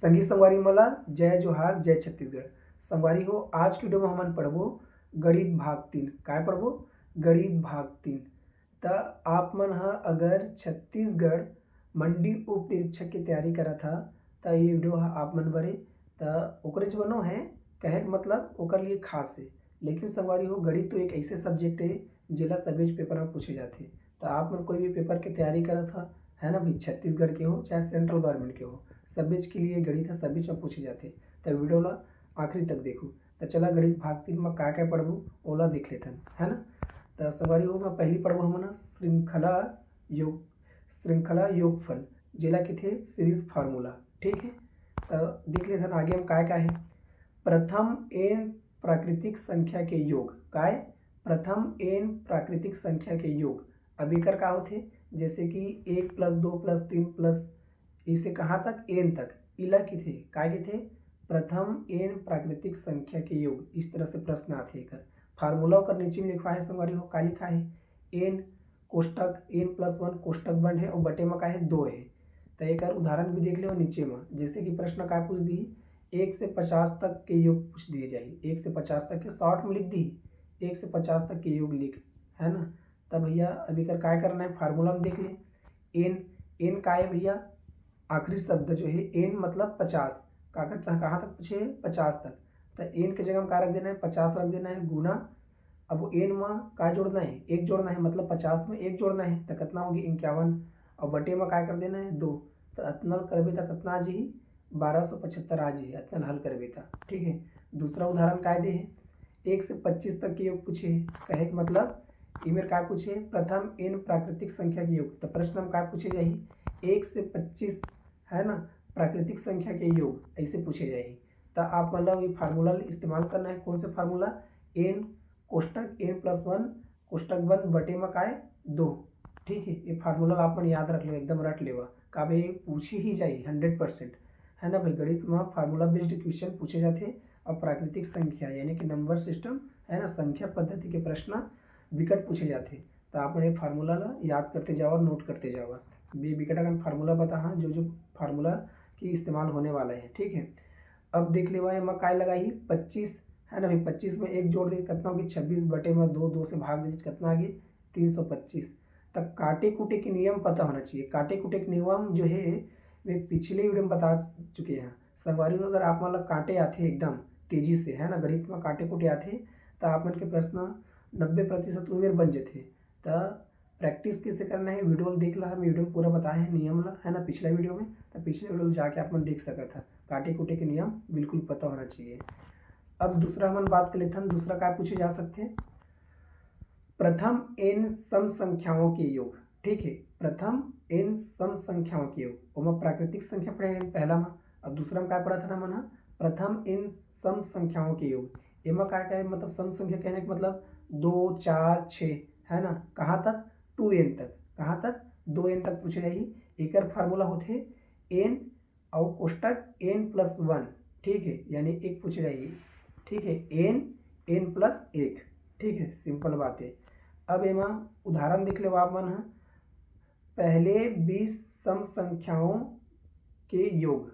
संगी संगवारी मला जय जोहार जय छत्तीसगढ़। संगवारी हो आज की वीडियो में हमन पढ़बो गणित भाग 3। काय पढ़बो? गणित भाग 3। त आप मन ह अगर छत्तीसगढ़ मंडी उप निरीक्षक की तैयारी करत ह त ये वीडियो ह आप मन बरे त ओकरे ज बनो है। कहे के मतलब ओकर लिए खास है। लेकिन संगवारी हो गणित तो एक ऐसे सब्जेक्ट है जेला सभी पेपर में पूछे जाते। तो आप मन कोई भी पेपर की तैयारी करत ह है ना भाई, छत्तीसगढ़ के हो चाहे सेंट्रल गवर्नमेंट के हो, सभी के लिए गणित है, सभी में पूछे जाते। तो वीडियो ला आखिरी तक देखो। तो चला गणित भाग 3 में क्या क्या पढ़बू ओला देख लेथन, है ना। तो सवारी हो मैं पहली पढ़बो हमन श्रृंखला योगफल जेला के थे सीरीज फार्मूला। ठीक है, तो देख लेथन आगे हम क्या क्या है। प्रथम एन प्राकृतिक संख्या के योग। काय? प्रथम एन प्राकृतिक संख्या के योग। अब एकर का होथे, जैसे कि 1 + 2 + 3 प्लस इसे कहाँ तक एन तक इला के थे काय के थे प्रथम एन प्राकृतिक संख्या के योग। इस तरह से प्रश्न आते हैं। फार्मूला कर नीचे में लिखवा है संगवारी हो, का लिखा है एन कोष्टक n + 1 कोष्टक बंद है और बटे में का है 2 है। तो एक उदाहरण भी देख लो नीचे में, जैसे कि प्रश्न का पूछ दी 1 से 50 तक के योग पूछ दिए जाए। 1 से 50 तक के शॉर्ट में लिख दी 1 से 50 तक के योग लिख, है ना। तब भैया अभी कर क्या करना है, फार्मूला में देख ले। एन का है भैया आखिरी शब्द जो है एन मतलब 50 कहाँ तक पूछे 50 तक। तो एन के जगह में क्या रख देना है 50 रख देना है गुना। अब एन में क्या जोड़ना है 1 जोड़ना है, मतलब 50 में 1 जोड़ना है तो कितना होगी 51 और बटे में क्या कर देना है 2। तो अतनल करबे तो कितना आ जी 1275 आ जी अतनल हल करबे तो। ठीक है, दूसरा उदाहरण क्या दे है 1 से 25 तक के योग पूछे। कहे के मतलब इमें क्या पूछे प्रथम एन प्राकृतिक संख्या के योग। तो प्रश्न में क्या पूछे जाही 1 से 25 है ना प्राकृतिक संख्या के योग ऐसे पूछे जाए। तो आप मतलब ये फार्मूला इस्तेमाल करना है। कौन से फार्मूला एन कोष्टक n + 1 कोष्टक बंद बटे में का 2। ठीक है, ये फार्मूला आप मन याद रख लो, एकदम रट लेवा का भाई पूछी ही जाए 100%, है ना भाई। गणित में फार्मूला बेस्ड क्वेश्चन पूछे जाते और प्राकृतिक संख्या यानी कि नंबर सिस्टम है ना संख्या पद्धति के प्रश्न विकट पूछे जाते। तो आप ये फार्मूला ला याद करते जाओ, नोट करते जाओ। बी विकट अगर फार्मूला बता हाँ जो फार्मूला की इस्तेमाल होने वाला है। ठीक है, अब देख ले भाई मैं काय लगाई 25 है ना भाई। 25 में 1 जोड़ दे कितना होगी 26 बटे में 2, 2 से भाग दे कितना आ गया 325। तब काटे कूटे के नियम पता होना चाहिए। काटे कूटे के नियम जो है वे पिछले वीडियो में बता चुके हैं। संगवारी अगर आप मतलब काटे आते एकदम तेजी से है ना गणित में काटे कूटे आते तो आप मन के प्रश्न 90% उम्र बन जाते। तो प्रैक्टिस कैसे करना है वीडियो देख ला, हमें वीडियो में पूरा बताया है नियम ला, है ना पिछले वीडियो में। तो पिछले वीडियो में जाके आप मन देख सका था। काटे कूटे के नियम बिल्कुल पता होना चाहिए। अब दूसरा हम बात कर लेते हैं, दूसरा क्या पूछे जा सकते हैं प्रथम n सम संख्याओं के योग। ठीक है, प्रथम n सम संख्याओं के योग और प्राकृतिक संख्या पढ़े पहला में। अब दूसरा में क्या पढ़ा था ना मन प्रथम n सम संख्याओं के योग। एमा क्या है मतलब सम संख्या कहने का मतलब 2 4 6 है ना कहाँ तक 2n तक, कहाँ तक 2n तक पूछे जाएगी। एकर फार्मूला होते n और कोष्टक n + 1। ठीक है, यानी एक पूछे जाएगी। ठीक है, n + 1। ठीक है, सिंपल बात है। अब एमा उदाहरण देख ले आप मन पहले 20 सम संख्याओं के योग।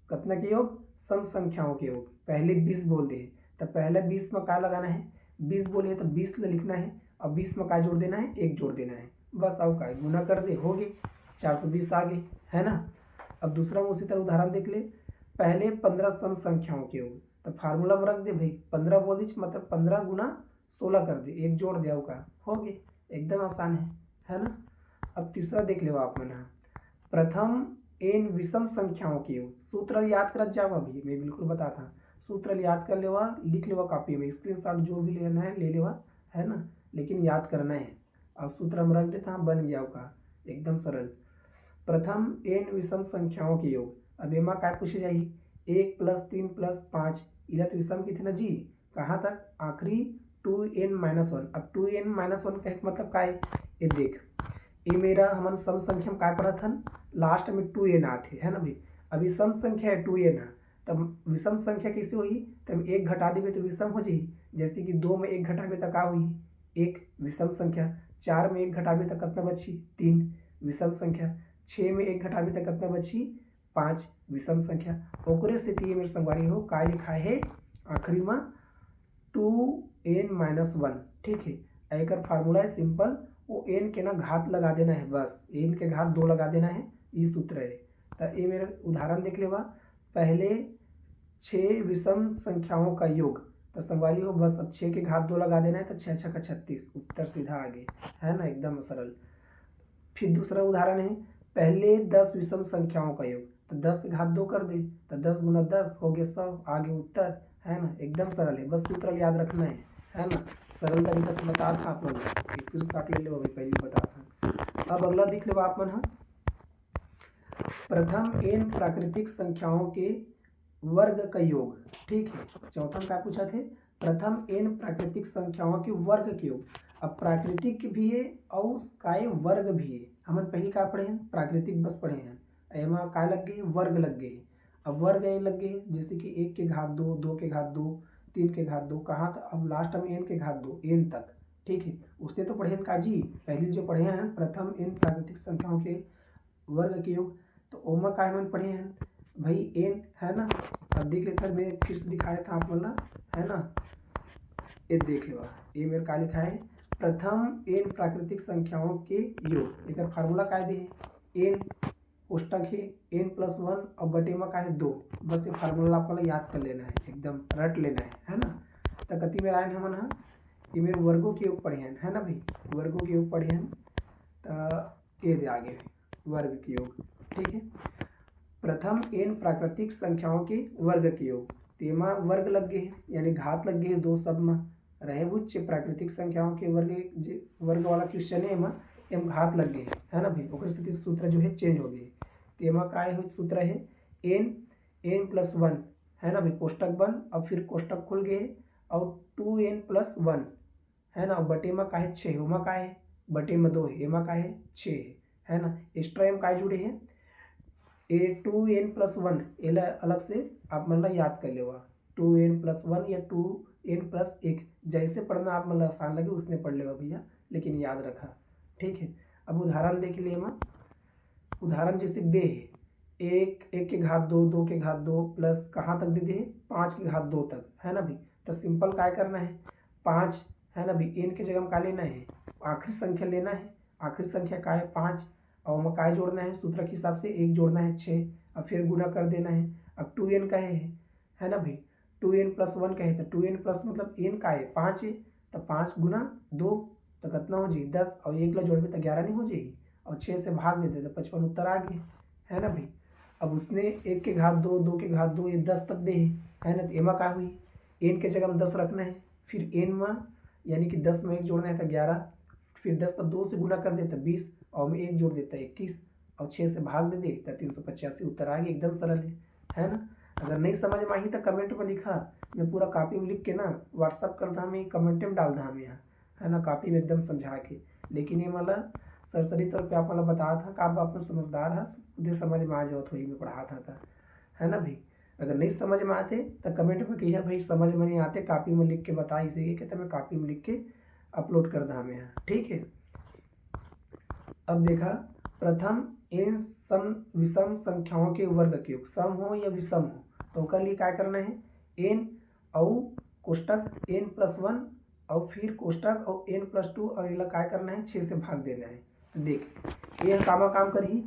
कितना के योग सम संख्याओं के योग। पहले 20 बोल दे तो पहले 20 में क्या लगाना है 20 बोले तो 20 लिखना है और 20 में क्या जोड़ देना है 1 जोड़ देना है बस। अब का गुना कर दे हो गए 420 आ गए, है ना। अब दूसरा में उसी तरह उदाहरण देख ले पहले 15 सम संख्याओं के योग। तो फार्मूला में रख दे भाई 15 बोल दी मतलब 15 गुना 16 कर दे 1 जोड़ दिया का हो गए, एकदम आसान है ना। अब तीसरा देख लो आप मन प्रथम n विषम संख्याओं के योग। सूत्र याद कर जाओ, अभी मैं बिल्कुल बताता सूत्र याद कर लेवा, लिख लेवा कॉपी में, स्क्रीनशॉट जो भी लेना है ले लेवा, है ना, लेकिन याद करना है। अब सूत्र में रख देता बन गया का एकदम सरल। प्रथम n विषम संख्याओं के योग। अब एमा क्या पूछे जाए 1 + 3 + 5 इला तो विषम की थे ना जी कहाँ तक आखिरी 2n - 1। अब 2n - 1 कहे मतलब का ये देख ये मेरा हमन सम संख्या में क्या पढ़ा था लास्ट में 2n आते है ना भाई। अभी सम संख्या है 2n है, तब विषम संख्या कैसे हुई तब 1 घटा देवे तो विषम हो जाए। जैसे कि 2 में 1 घटावे तो का हुई 1 विषम संख्या, 4 में 1 घटावे तो कितना बची 3 विषम संख्या, 6 में 1 घटावे तो कितना बची 5 विषम संख्या। ओकरे से ये मेरे संगवारी हो का लिखा है आखिरी में 2n-1, ठीक है। एक फार्मूला है सिंपल, वो n के ना घात लगा देना है, बस n के घात 2 लगा देना है, ये सूत्र है। तो ये मेरे उदाहरण देख लेवा, पहले 6 विषम संख्याओं का योग, तो संगवारी हो बस अब 6 के घात 2 लगा देना है, तो 6 6 का 36, उत्तर सीधा आगे, है ना, एकदम सरल। फिर दूसरा उदाहरण है, पहले 10 विषम संख्याओं का योग, तो 10 के घात 2 कर दे, तो 10 गुना 10 हो गया 100, आगे उत्तर, है ना, एकदम सरल है, बस सूत्र याद रखना है ना। सरल तरीका से बता था आप लोग, सिर्फ साथ ले लो, अभी पहले बता था। अब अगला देख लो आप मन, प्रथम n प्राकृतिक संख्याओं के वर्ग का योग, ठीक है। चौथा क्या पूछा थे, प्रथम n प्राकृतिक संख्याओं के वर्ग के योग। अब प्राकृतिक भी है और काय वर्ग भी है, हमन पहले क्या पढ़े हैं, प्राकृतिक बस पढ़े हैं, एमा काय लग गए, वर्ग लग गए। अब वर्ग ये लग गए जैसे कि 1 के घात 2, 2 के घात 2, 3 के घात 2, कहाँ था, अब लास्ट में n के घात 2, n तक, ठीक है। उसने तो पढ़े हैं काजी, पहले जो पढ़े हैं प्रथम n प्राकृतिक संख्याओं के वर्ग के योग, तो ओमा का मन पढ़े हैं भाई n, है ना। अब देख लेते हैं, मैं फिर से दिखाया था आप वाला, है ना, ये देख लो, ये मेरे का लिखा है प्रथम n प्राकृतिक संख्याओं के योग। एक फार्मूला का दे n कोष्टक है n+1 और बटे में का है 2, बस ये फार्मूला आपको याद कर लेना है, एकदम रट लेना है ना। तो कति में आए हैं मन, ये मेरे वर्गों के योग पढ़े हैं, है ना भाई, वर्गों के योग पढ़े हैं, तो ये दे आगे वर्ग के योग, ठीक है। प्रथम n प्राकृतिक संख्याओं के वर्ग के योग, तेमा वर्ग लग गए यानी घात लग गए 2 सब में रहे उच्च प्राकृतिक संख्याओं के वर्ग वाला क्वेश्चन है, एम घात लग गए, है ना भाई, ओकर से सूत्र जो है चेंज हो गए। तेमा का सूत्र है n+1, है ना भाई, कोष्टक बंद, अब फिर कोष्टक खुल गए और 2n+1, है ना, बटे में का है 6, उमा का है बटे में 2 है, एमा का है 6 है ना। एक्स्ट्रा एम का जुड़े हैं a2n+1, एला अलग से आप मतलब याद कर लेवा, 2n+1 या 2n+1, जैसे पढ़ना आप मतलब आसान लगे उसने पढ़ लेगा भैया, लेकिन याद रखा, ठीक है। अब उदाहरण देख लिए माँ, उदाहरण जैसे दे है 1 के घात 2, 2 के घात 2 प्लस कहाँ तक दे दे 5 के घात 2 तक, है ना भाई। तो सिंपल क्या करना है, 5, है ना भाई, n के जगह में क्या लेना है, आखिरी संख्या लेना है, आखिरी संख्या का है 5, और में काय जोड़ना है सूत्र के हिसाब से 1 जोड़ना है 6, अब फिर गुना कर देना है। अब 2n का है ना भाई, 2n+1 का है, तो 2n प्लस मतलब n का है 5 है, तो 5 गुना 2 तो कितना हो जाएगी 10, और 1 ला जोड़े तो 11 नहीं हो जाएगी, और 6 से भाग देते तो 55 उत्तर आ गए, है ना भाई। अब उसने 1 के घात 2, 2 के घात 2, ये 10 तक दे है ना, तो एमा का हुई n के जगह में 10 रखना है, फिर n में यानी कि 10 में 1 जोड़ना है तो 11, फिर 10 पर 2 से गुना कर देता 20, और में 1 जोड़ देता 21, और 6 से भाग दे देता 385, उत्तर आ गया, एकदम सरल है ना। अगर नहीं समझ में आई तो कमेंट में लिखा, मैं पूरा कॉपी में लिख के ना व्हाट्सअप कर दा, मैं कमेंट में डाल दा हम यहाँ, है ना, कॉपी में एकदम समझा के। लेकिन ये मतलब सरसरी तौर पे आप मतलब बताया था कि आप अपना समझदार है, खुद समझ में आ जाओ थोड़ी में पढ़ा था, है ना भाई। अगर नहीं समझ में आते तो कमेंट में कहिए भाई समझ में नहीं आते, कॉपी में लिख के बता, इसे कहते मैं कॉपी में लिख के अपलोड कर दा हमें यहाँ, ठीक है। अब देखा प्रथम इन सम विषम संख्याओं के वर्ग के योग, सम हो या विषम हो, तो उसके लिए क्या करना है, n और कोष्टक n+1 और फिर कोष्टक और n+2, और इला क्या करना है 6 से भाग देना है। देख ये काम करी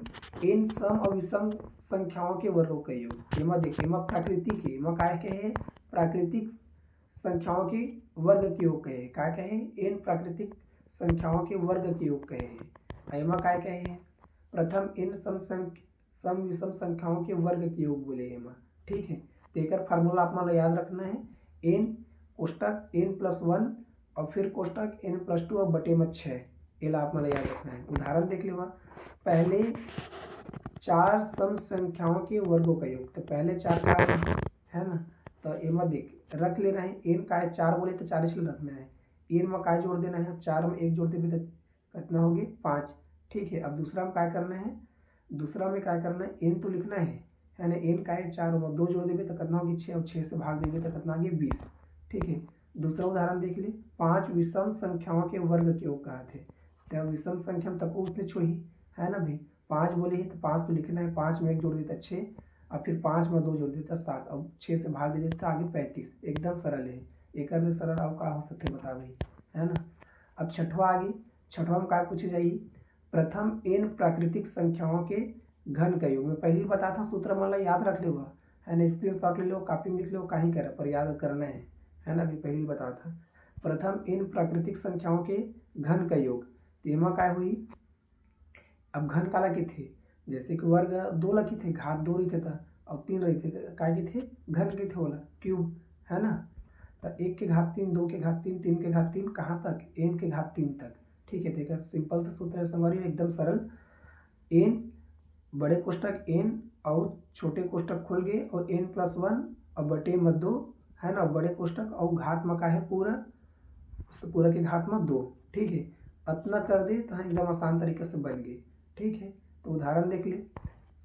n सम और विषम संख्याओं के वर्गों का योग, एमा देखिए एमा प्राकृतिक है, एमा क्या कहे प्राकृतिक संख्याओं के वर्ग के योग कहे, क्या कहे n प्राकृतिक संख्याओं के वर्ग के योग कहे, एमा क्या कहे प्रथम n सम विषम संख्याओं के वर्ग के योग बोले एमा, ठीक है। तो एक फार्मूला अपना याद रखना है, n कोष्टक n+1 और फिर कोष्टक n+2 और बटे में 6, एला आप मतलब याद रखना है। उदाहरण देख लेवा, पहले 4 सम संख्याओं के वर्गों का योग, तो पहले 4 का है ना, तो एमा देख रख लेना है, n का है 4 बोले तो 40 रखना है, n में का जोड़ देना है, 4 में 1 जोड़ देते तो कितना हो गया 5, ठीक है। अब दूसरा में क्या करना है, दूसरा में क्या करना है n तो लिखना है ना, n का है 4 में 2 जोड़ देवे तो कितना होगी 6, और 6 से भाग देवे तो कितना होगी 20, ठीक है। दूसरा उदाहरण देख ली, 5 विषम संख्याओं के वर्ग के योग कहा थे, तो विषम संख्या में तको उसने छोही, है ना भाई, 5 बोले हैं तो 5 तो लिखना है, 5 में 1 जोड़ देता 6, और फिर 5 में 2 जोड़ देता 7, अब 6 से भाग दे देता, आगे 35। एकदम सरल है, एक सरल अब का हो सकते बता भाई, है ना। अब छठवा आगे, छठवा में क्या पूछे जाइए, प्रथम n प्राकृतिक संख्याओं के घन का योग। मैं पहले ही बता था, सूत्र मतलब याद रख लेगा, है ना, स्क्रीनशॉट ले लो, कॉपी में लिख लो, कहीं कर पर याद करना है ना, अभी पहले ही बता था। प्रथम n प्राकृतिक संख्याओं के घन का योग, तो एमा क्या हुई, अब घन काला के थे, जैसे कि वर्ग 2 लखी थे, घात 2 रही थे और 3 रही थे, काय के थे, घन के थे बोला, क्यूब, है ना। तो 1 के घात 3, 2 के घात 3, 3 के घात 3, कहाँ तक, n के घात 3 तक। ठीक है, देखा सिंपल से सूत्र है समझ, एकदम सरल। n बड़े कोष्टक n और छोटे कोष्टक खुल गए और n+1 और बटे में 2, है ना, बड़े कोष्टक और घात में का है पूरा, पूरा के घात में 2। ठीक है, अतना कर दे तो एकदम आसान तरीके से बन गए। ठीक है, तो उदाहरण देख ले,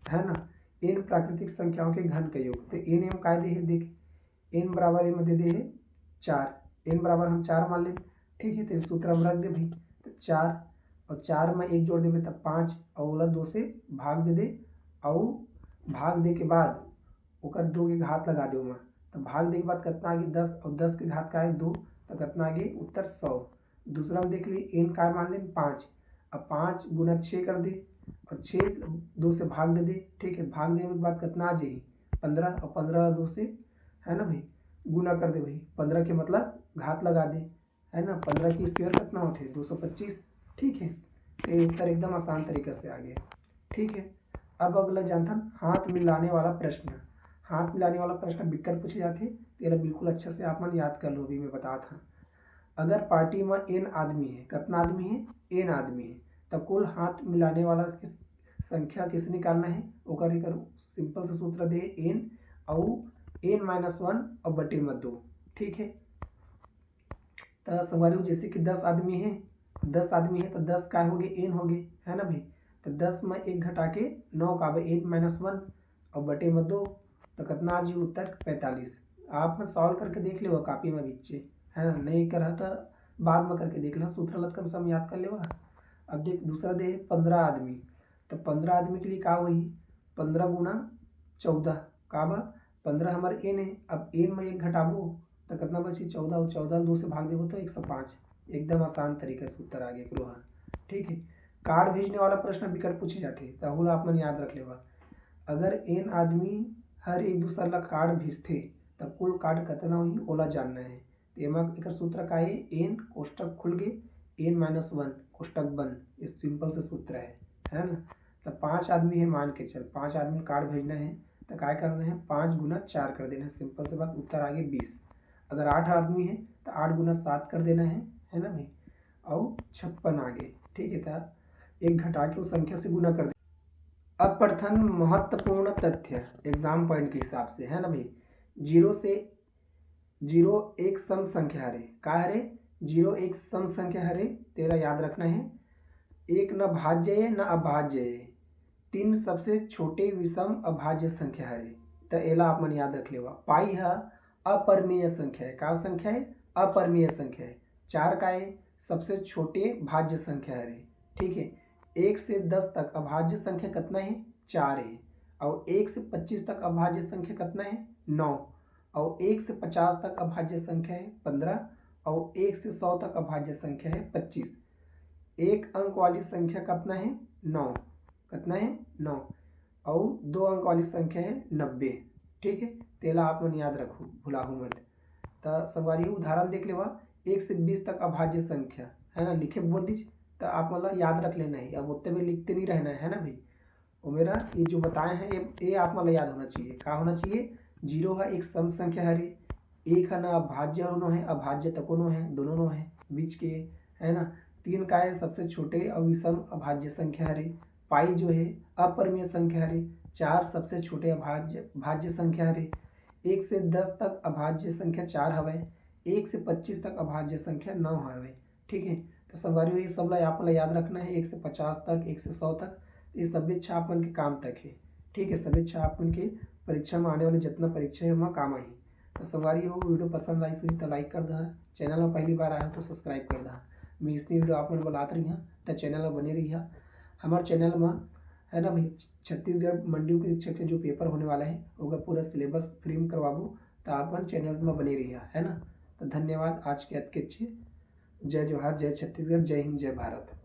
है ना, n प्राकृतिक संख्याओं के घन का योग, तो n एम का दे है, देख n बराबर एम दे है 4, n बराबर हम 4 मान लें। ठीक है, तो सूत्र हम रख दे भाई, तो 4 और 4 में 1 जोड़ देवे तब 5, और 2 से भाग दे दे, और भाग दे के बाद ओकर 2 के घात लगा दे उमा, तो भाग दे के बाद कितना आगे 10, और 10 के घात का है 2, तो कितना आगे उत्तर 100। दूसरा में देख ली n का मान लें 5, अब 5 गुना 6 कर दे, और 6 2 से भाग दे दे। ठीक है, भाग देने के बाद कितना आ जाए 15, और 15 2 से, है ना भाई, गुना कर दे भाई, 15 के मतलब घात लगा दे, है ना, 15 की स्क्वायर कितना होते हैं 225। ठीक है, तो ये उत्तर एकदम आसान तरीके से आ गया। ठीक है, अब अगला जानता हाथ मिलाने वाला प्रश्न। हाथ मिलाने वाला प्रश्न बिकट पूछे जाते, तेरा बिल्कुल अच्छे से आप मन याद कर लो, अभी मैं बता था। अगर पार्टी में n आदमी है, कितना आदमी है, n आदमी है, तब कुल हाथ मिलाने वाला संख्या किसे निकालना है, ओकर एक सिंपल से सूत्र दे n और n-1 और बटे में 2। ठीक है, तो समझ लो जैसे कि 10 आदमी है, 10 आदमी है तो 10 का हो गए n हो गए, है ना भाई, तो 10 में 1 घटा के 9 का 8-1 और बटे में 2, तो कितना आ जी उत्तर 45। आप में सॉल्व करके देख लो कॉपी में बीचे, है ना, नहीं करा तो बाद में करके देख लो, सूत्र लग कम से कम याद कर लेवा। अब देख दूसरा दे 15 आदमी, तो 15 आदमी के लिए क्या हुई, 15 गुना 14 का बा, 15 हमारे n है, अब n में 1 घटाबो तो कितना बची 14, और 14 2 से भाग देबो तो 105। एकदम आसान तरीके से उत्तर आ गया लोहा। ठीक है, कार्ड भेजने वाला प्रश्न विकट पूछे जाते, तो आप मन याद रख लेवा, अगर n आदमी हर एक दूसरा ला कार्ड भेजते तब कुल कार्ड कितना हुई ओला जानना है। तो एमा एक सूत्र का है, n कोष्टक खुल गए n-1 कोष्टक बंद, ये सिंपल से सूत्र है ना। तो 5 आदमी है मान के चल, 5 आदमी कार्ड भेजना है तो क्या करना है, 5 गुना 4 कर देना है, सिंपल से बात, उत्तर आगे 20। अगर 8 आदमी है तो 8 गुना 7 कर देना है ना भाई, और 56 आगे। ठीक है, तो एक घटा के उस संख्या से गुना कर दे। अब प्रथम महत्वपूर्ण तथ्य एग्जाम पॉइंट के हिसाब से, है ना भाई, 0 से 0 एक सम संख्या हरे, का हरे 0 एक सम संख्या हरे, तेरा याद रखना है, एक न भाज्य है न अभाज्य है, 3 सबसे छोटे विषम अभाज्य संख्या हरे, तो एला आप मन याद रख लेवा। पाई है अपरिमेय संख्या है, का संख्या है, अपरिमेय संख्या है। 4 का है सबसे छोटे भाज्य संख्या है। ठीक है, 1 से 10 तक अभाज्य संख्या कितना है, 4 है, और 1 से 25 तक अभाज्य संख्या कितना है, 9, और 1 से 50 तक अभाज्य संख्या है 15, और 1 से 100 तक अभाज्य संख्या है 25। एक अंक वाली संख्या कितना है, 9, कितना है 9, और 2 अंक वाली संख्या है 90। ठीक है, तेला आप मन याद रखो, भुलाहू मत। तो संगवारी उदाहरण देख लेवा, 1 से 20 तक अभाज्य संख्या, है ना, लिखे बोल दीजिए, तो आप मतलब याद रख लेना है, अब उतने में लिखते नहीं रहना है ना भाई। और मेरा ये जो बताए हैं ये आप मतलब याद होना चाहिए, क्या होना चाहिए, 0 है एक सम संख्या हरे, 1 है ना अभाज्य दोनों है, अभाज्य तकों है, दोनों है बीच के, है ना। 3 का है सबसे छोटे और विषम अभाज्य संख्या हरे, पाई जो है अपरिमेय संख्या हरे, 4 सबसे छोटे अभाज्य संख्या हरे, 1 से 10 तक अभाज्य संख्या 4 हवे, 1 से 25 तक अभाज्य संख्या 9 हवे। ठीक है, तो संगवारी ये सब ला आप याद रखना है, 1 से 50 तक, 1 से 100 तक, ये सभी इच्छा अपन के काम तक है। ठीक है, सभी इच्छा अपन के परीक्षा में आने वाले जितना परीक्षा है वहाँ काम आई। तो संगवारी हो वीडियो पसंद आई तो लाइक कर दहा, चैनल में पहली बार आया हो तो सब्सक्राइब कर दहा। मैं इसलिए वीडियो आप मन बोलात रही हाँ, तो चैनल में बने रही, हमारे चैनल में है ना भाई। छत्तीसगढ़ मंडी परीक्षा के जो पेपर होने वाला है होगा पूरा सिलेबस फ्रेम करवाबू, तो अपन चैनल में बने रहिए, है ना। तो धन्यवाद आज के अच्छे। जय जोहार, जय छत्तीसगढ़, जय हिंद, जय भारत।